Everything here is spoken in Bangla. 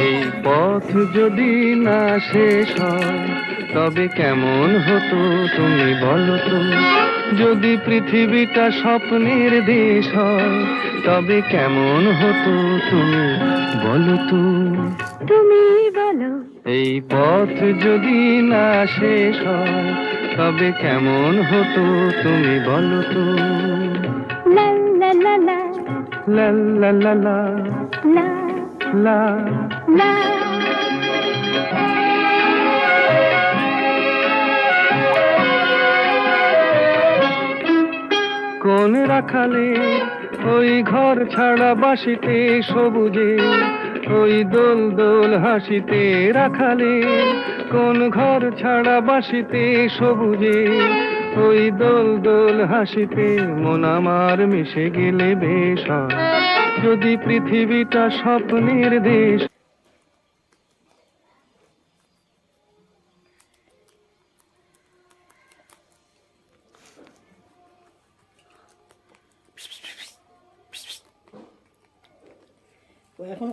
এই পথ যদি না শেষ হয় তবে কেমন হতো তুমি বলো তো। যদি পৃথিবীটা স্বপ্নের দেশ হয় তবে কেমন হতো তুমি বলো তো। তুমি বলো। এই পথ যদি না শেষ হয় তবে কেমন হতো তুমি বলো তো। লা লা লা লা লা লা লা লা লা লা। লা। কোন রাখালে ওই ঘর ছাড়া বাসিতে সবুজে, ওই দোল দোল হাসিতে রাখালে। কোন ঘর ছাড়া বাসিতে সবুজে, ওই দোল দোল হাসিতে মন আমার মিশে গেলে বেশ হয়। যদি পৃথিবীটা স্বপ্নের দেশ। ও এখন